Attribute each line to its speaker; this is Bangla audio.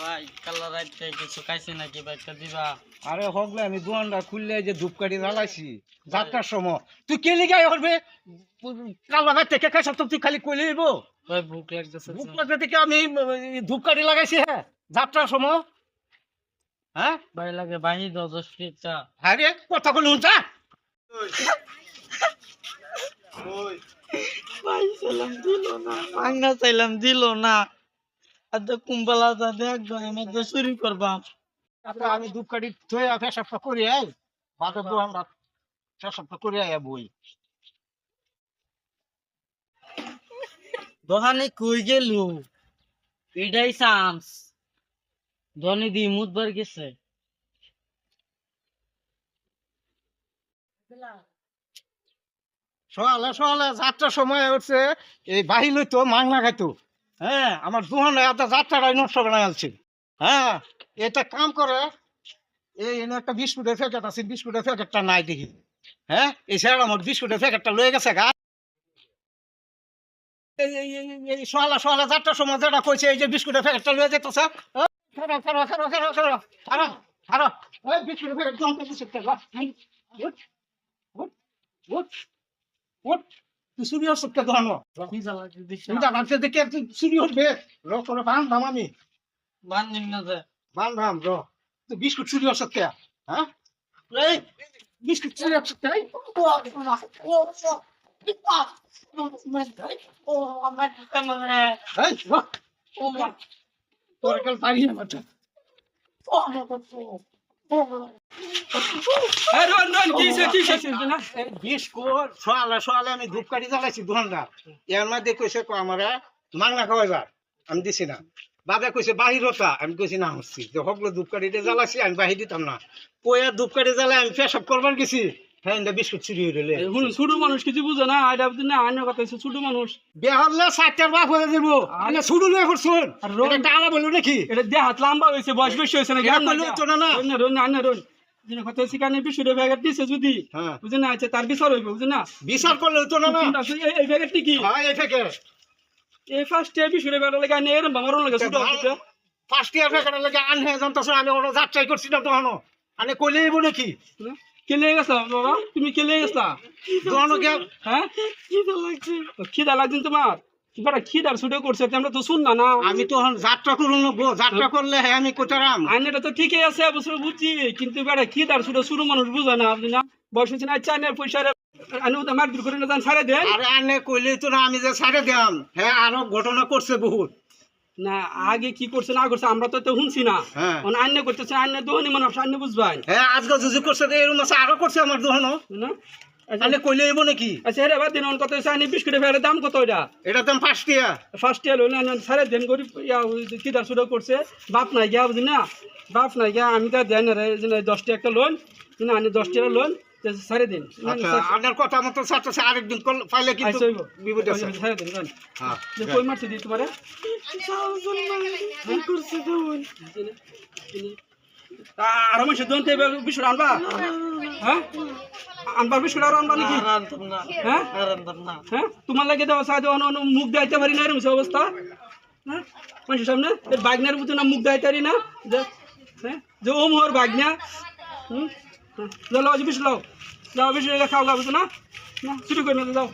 Speaker 1: ভাই কালা রাইতে কিছু খাইছি নাকি ভাই একটা দিবা?
Speaker 2: আরে হগলে আমি দোকানটা খুললে যে ধূপকাঠি জ্বালাইছি যাত্রার সময় তুই কে লিগাই হবে কালা ভাই থেকে খাইছ তুই খালি কইলে হইব
Speaker 1: ভাই ভুক লাগতেছে।
Speaker 2: ভুক লাগতে থেকে আমি ধূপকাঠি লাগাইছি হ্যাঁ যাত্রার সময় হ্যাঁ
Speaker 1: ভাই লাগে বাহি 10 টা।
Speaker 2: আরে কথা বলি উঠা
Speaker 1: ভাই সালাম দিল না, মাংনা চাইলাম দিল না। আর তো কুম্বালা যা দেখবো আমি তো চুরি করবাম।
Speaker 2: তারপরে আমি ধূপকাঠি থয়ে ফেসাবটা করি আই বাজার তো আমরা ফেসাবটা করি আই বই
Speaker 1: দোকানে কই গেল? এটাই চান্স। ধনী দি মুদবার গেছে।
Speaker 2: সকালে সকালে যাত্রার সময় উঠছে এই বাহির লইতো মাংনা খাইতো হ্যাঁ আমার দোকানে এত যাত্রাটাই নষ্ট বানাই আলছে হ্যাঁ এটা কাম করে এই এনে একটা বিস্কুটের প্যাকেট আছে বিস্কুটের প্যাকেটটা নাই দেখি হ্যাঁ এই স্যার আমার বিস্কুটের প্যাকেটটা লয়ে গেছে গা এই সকালে সকালে যাত্রার সময় যেটা কইছে এই যে বিস্কুটের প্যাকেটটা লয়ে যেতেছে ছাড়ো ছাড়ো ছাড়ো ছাড়ো ছাড়ো ছাড়ো ছাড়ো ওই বিস্কুটের প্যাকেট জমা দিচ্ছে উঠ উঠ উঠ উঠ তুই চুরি হচ্ছে দোকানো
Speaker 1: কি জ্বালা দিছ?
Speaker 2: চিন্তা ভাবছে দেখে তুই চুরি হচ্ছে র করে বান্ধাম আমি
Speaker 1: বান্ধিম না যে।
Speaker 2: বান্ধাম র তুই বিস্কুট চুরি হচ্ছে কে হ্যাঁ এই বিস্কুট চুরি হচ্ছে কে এই র তোর কাল পারি না মাত্র বিস্কুট সকালে সকালে আমি ধূপকাঠি জ্বালাইছি দোকানদার এর মধ্যে কইছে আমারে মাংনা খাওয়াইবার আমি দিছি না বাবা কইছে বাহির হতা আমি কইছি না হচ্ছি যে হকলো ধূপকাঠিতে জ্বালাইছি আমি বাহির দিতাম না কইয়া ধূপকাঠি জ্বালাই আমি পেশাব করবার গেছি হ্যাঁ বিস্কুট চুরি হইলে
Speaker 3: ছোট মানুষ কিছু বুঝে না এটা না আইন কথা হচ্ছে ছোট মানুষ
Speaker 2: বেহরলে 60টার বাপ হয়ে যাব আমি শুরু লয়ে করছুন এটা টালা বললো নাকি
Speaker 3: এটা দেহ হাত লম্বা হয়েছে বয়স বেশি হয়েছে না
Speaker 2: এটা বললো তো না
Speaker 3: রোন কথা হচ্ছে কানে বিশুরে ব্যাগের দিছে যদি
Speaker 2: হ্যাঁ
Speaker 3: বুঝে না আছে তার বিচার হইবে বুঝে না
Speaker 2: বিচার করলে তো না
Speaker 3: এই ব্যাগেরটি কি
Speaker 2: হ্যাঁ এই থেকে
Speaker 3: এই ফার্স্ট ইয়ার বিশুরে ব্যাগের লাগে আনে এরম বামারও লাগে ছোট
Speaker 2: ফার্স্ট ইয়ার ফেকার লাগে আনহে জানতাছ আমি ওনো যাত্রাই করছি না তো হনো আনে কইলে হইব নাকি
Speaker 3: কেলে গেছা বাবা তুমি কেলে গেছা
Speaker 2: দোনো কে
Speaker 3: হ্যাঁ খিদা লাগছে খিদা লাগছে তোমার এবার খিদার ছুটে করছে আমরা তো শুন না
Speaker 2: আমি তো যাত্রা করুন যাত্রা করলে হ্যাঁ আমি কোথারাম
Speaker 3: আইনটা তো ঠিকই আছে অবশ্য বুঝছি কিন্তু এবার খিদার ছুটে শুরু মানুষ বুঝে না আপনি না বয়স হচ্ছে না আচ্ছা আইনের পয়সা আনি তো মারধর করে না ছাড়ে দেন
Speaker 2: আরে আনে কইলে তো না আমি যে ছাড়ে দিলাম হ্যাঁ আরো ঘটনা করছে বহুত
Speaker 3: না আগে কি করছে না করছে আমরা তো শুনছি না
Speaker 2: হ্যাঁ
Speaker 3: আইনে করতেছে আইনে দোহানি মানুষ আইনে বুঝবেন
Speaker 2: হ্যাঁ আজকে জুজি করছে এরকম আছে আরো করছে আমার দোকানও
Speaker 3: না
Speaker 2: আনে কইলে হইব নাকি
Speaker 3: আচ্ছা হেরে বাদ দিন কত আইনি বিস্কুটের ফেয়ারের দাম কত এটা
Speaker 2: এটা দাম 5 টাকা
Speaker 3: ফার্স্ট ইয়ার হইলে সাড়ে দিন গরিব খিদার শুরু করছে বাপ নাই গিয়া বুঝি না বাপ নাই গিয়া আমি তো দেন রে 10 টাকা একটা লোন কিনা আনি 10 টাকা লোন সাড়ে দিন
Speaker 2: আচ্ছা আপনার কথা মতো ছাড়তেছে আরেকদিন পাইলে কিন্তু বিপদ আছে
Speaker 3: সাড়ে দিন
Speaker 2: হ্যাঁ
Speaker 3: কই মারছে দি তোমারে আর আমি সে দন্তে বিস্কুট আনবা হ্যাঁ আনবার বিস্কুট আর আনবা নাকি হ্যাঁ হ্যাঁ তোমার লাগে দেওয়া সাহায্য মুখ দেখাইতে পারি না এরকম অবস্থা হ্যাঁ মানুষের সামনে বাগনার মতো না মুখ দেখাইতে পারি না হ্যাঁ যে ও মোহর বাগনা হুম যাও বিস্কুট লাও যাও বিস্কুট খাও গা বুঝো না ছুটি করে যাও